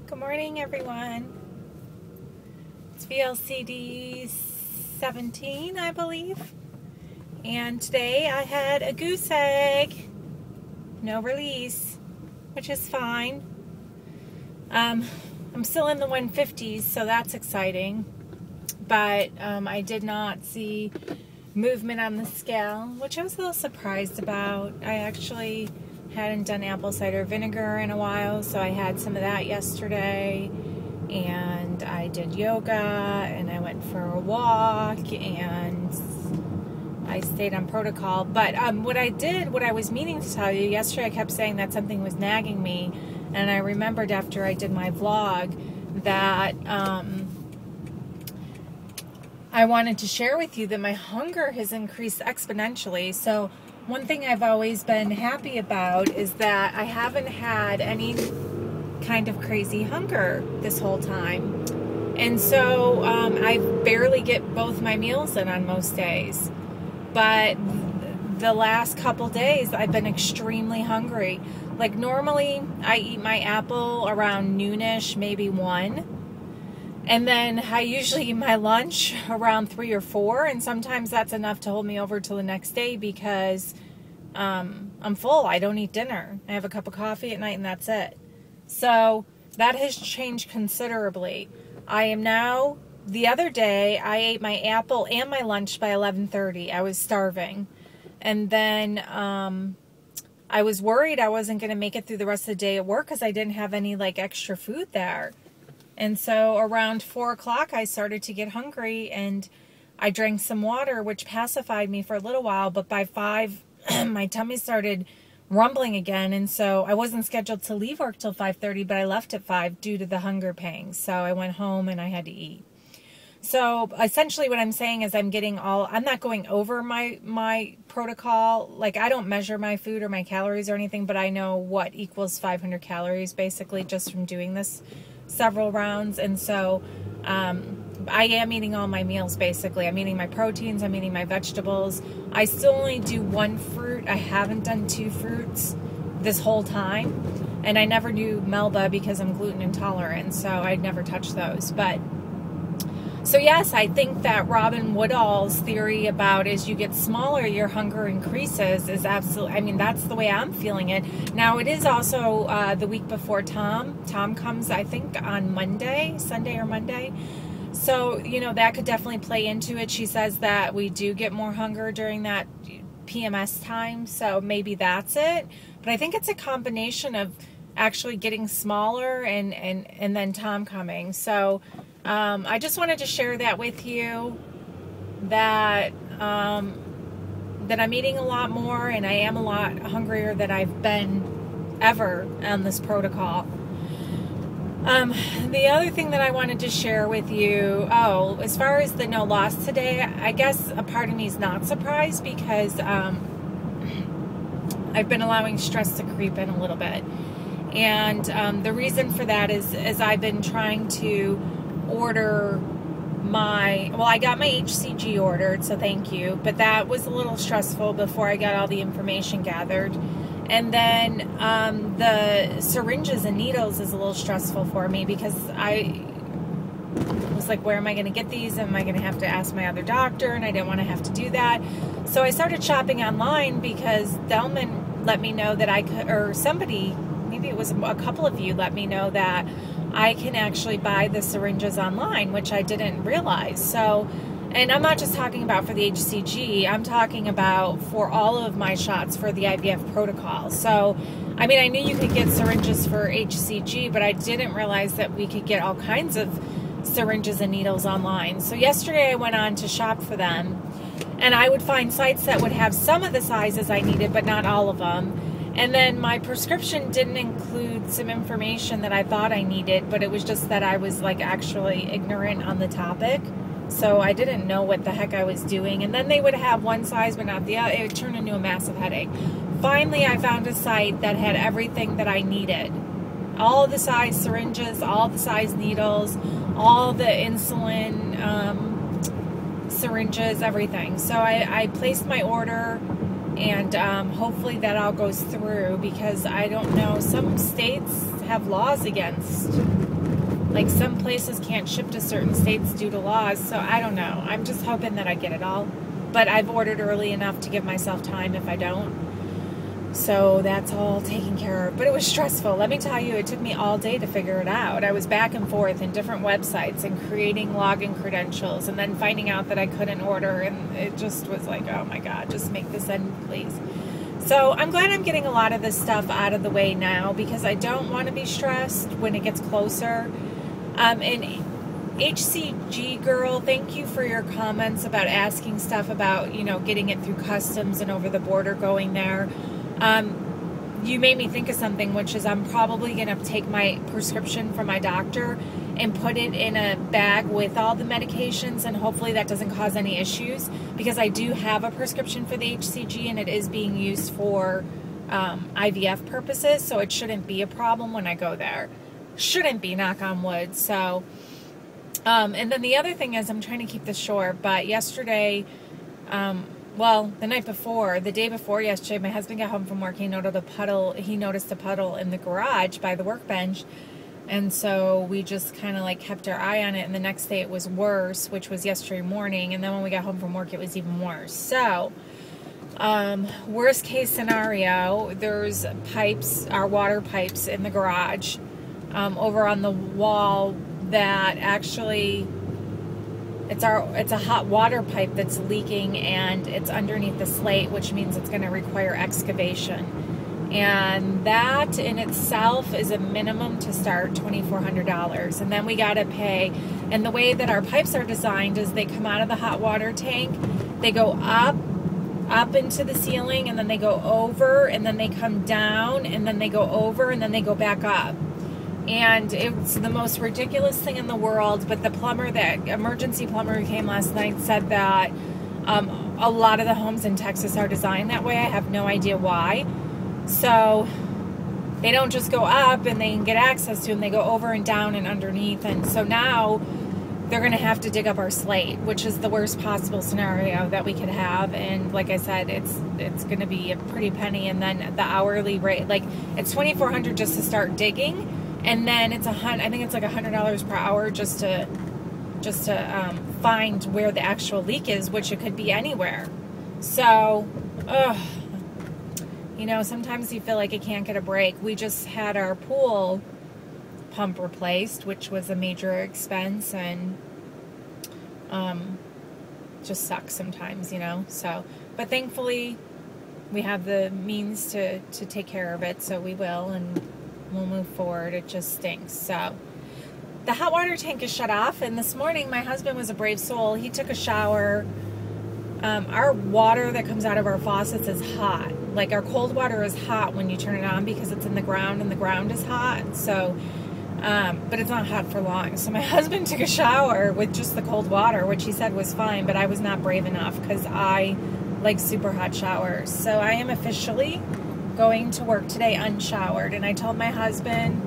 Good morning, everyone. It's VLCD 17, I believe. And today I had a goose egg. No release, which is fine. I'm still in the 150s, so that's exciting. But I did not see movement on the scale, which I was a little surprised about. I actually hadn't done apple cider vinegar in a while, so I had some of that yesterday, and I did yoga, and I went for a walk, and I stayed on protocol. But what I was meaning to tell you, yesterday I kept saying that something was nagging me, and I remembered after I did my vlog that I wanted to share with you that my hunger has increased exponentially. So one thing I've always been happy about is that I haven't had any kind of crazy hunger this whole time. And so I barely get both my meals in on most days. But the last couple days I've been extremely hungry. Like normally I eat my apple around noonish, maybe 1. And then I usually eat my lunch around 3 or 4, and sometimes that's enough to hold me over till the next day because I'm full. I don't eat dinner. I have a cup of coffee at night and that's it. So that has changed considerably. I am now, the other day, I ate my apple and my lunch by 11:30. I was starving. And then I was worried I wasn't going to make it through the rest of the day at work because I didn't have any like extra food there. And so around 4 o'clock, I started to get hungry, and I drank some water, which pacified me for a little while. But by 5, my tummy started rumbling again. And so I wasn't scheduled to leave work till 5:30, but I left at 5 due to the hunger pangs. So I went home and I had to eat. So essentially what I'm saying is I'm not going over my protocol. Like I don't measure my food or my calories or anything, but I know what equals 500 calories basically just from doing this several rounds. And so I am eating all my meals basically. I'm eating my proteins, I'm eating my vegetables. I still only do 1 fruit. I haven't done 2 fruits this whole time, and I never do Melba because I'm gluten intolerant, so I'd never touch those. But so yes, I think that Robin Woodall's theory about as you get smaller, your hunger increases is absolutely, I mean, that's the way I'm feeling it. Now, it is also the week before Tom. Tom comes, I think, on Monday, Sunday or Monday. So, you know, that could definitely play into it. She says that we do get more hunger during that PMS time, so maybe that's it. But I think it's a combination of actually getting smaller and then Tom coming. So I just wanted to share that with you, that that I'm eating a lot more and I am a lot hungrier than I've been ever on this protocol. The other thing that I wanted to share with you, as far as the no loss today, I guess a part of me is not surprised because I've been allowing stress to creep in a little bit. And the reason for that is I've been trying to order I got my HCG ordered, so thank you, but that was a little stressful before I got all the information gathered. And then the syringes and needles is a little stressful for me because I was like, where am I going to get these? Am I going to have to ask my other doctor? And I didn't want to have to do that. So I started shopping online because Delman let me know that I could, or somebody, maybe it was a couple of you, let me know that I can actually buy the syringes online, which I didn't realize. So, and I'm not just talking about for the HCG, I'm talking about for all of my shots for the IVF protocol. So, I mean, I knew you could get syringes for HCG, but I didn't realize that we could get all kinds of syringes and needles online. So yesterday I went on to shop for them, and I would find sites that would have some of the sizes I needed, but not all of them. And then my prescription didn't include some information that I thought I needed, but it was just that I was like actually ignorant on the topic. So I didn't know what the heck I was doing. And then they would have one size but not the other. It would turn into a massive headache. Finally, I found a site that had everything that I needed. All the size syringes, all the size needles, all the insulin syringes, everything. So I placed my order. And hopefully that all goes through, because I don't know, some states have laws against Like, some places can't ship to certain states due to laws, so I don't know. I'm just hoping that I get it all. But I've ordered early enough to give myself time if I don't. So that's all taken care of. But it was stressful. Let me tell you, it took me all day to figure it out. I was back and forth in different websites and creating login credentials and then finding out that I couldn't order. And it just was like, oh my God, just make this end, please. So I'm glad I'm getting a lot of this stuff out of the way now because I don't want to be stressed when it gets closer. And HCG girl, thank you for your comments about asking stuff about, you know, getting it through customs and over the border going there. You made me think of something, which is I'm probably going to take my prescription from my doctor and put it in a bag with all the medications, and hopefully that doesn't cause any issues, because I do have a prescription for the HCG and it is being used for IVF purposes, so it shouldn't be a problem when I go there. Shouldn't be, knock on wood. So, and then the other thing is, I'm trying to keep this short, but yesterday, well, the night before, the day before yesterday, my husband got home from work. He noticed a puddle in the garage by the workbench. And so we just kind of like kept our eye on it. And the next day it was worse, which was yesterday morning. And then when we got home from work, it was even worse. So, worst case scenario, there's pipes, our water pipes in the garage, over on the wall that actually... It's a hot water pipe that's leaking, and it's underneath the slate, which means it's going to require excavation. And that in itself is a minimum to start $2,400. And then we got to pay. And the way that our pipes are designed is they come out of the hot water tank, they go up into the ceiling, and then they go over, and then they come down, and then they go over, and then they go back up. And it's the most ridiculous thing in the world, but the plumber, that emergency plumber who came last night, said that a lot of the homes in Texas are designed that way. I have no idea why. So they don't just go up and they can get access to them. They go over and down and underneath. And so now they're going to have to dig up our slate, which is the worst possible scenario that we could have. And like I said, it's going to be a pretty penny. And then the hourly rate, like it's $2,400 just to start digging. And then it's I think it's like $100 per hour just to find where the actual leak is, which it could be anywhere. So, you know, sometimes you feel like you can't get a break. We just had our pool pump replaced, which was a major expense, and just sucks sometimes, you know. So, but thankfully, we have the means to take care of it, so we will, and we'll move forward. It just stinks. So the hot water tank is shut off, and this morning my husband was a brave soul. He took a shower. Our water that comes out of our faucets is hot. Like, our cold water is hot when you turn it on because it's in the ground, and the ground is hot. So but it's not hot for long. So my husband took a shower with just the cold water, which he said was fine, but I was not brave enough because I like super hot showers. So I am officially going to work today unshowered, and I told my husband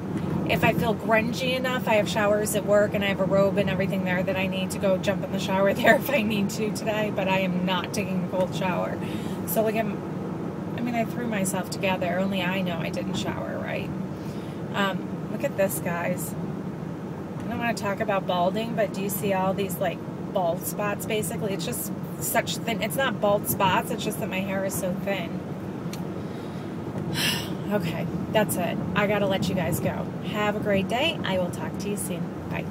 if I feel grungy enough, I have showers at work and I have a robe and everything there, that I need to go jump in the shower there if I need to today, but I am not taking a cold shower. So look, I mean, I threw myself together, only I know I didn't shower right. Look at this, guys. I don't want to talk about balding, but do you see all these like bald spots? Basically, it's just such thin, it's not bald spots, it's just that my hair is so thin. Okay, that's it. I gotta let you guys go. Have a great day. I will talk to you soon. Bye.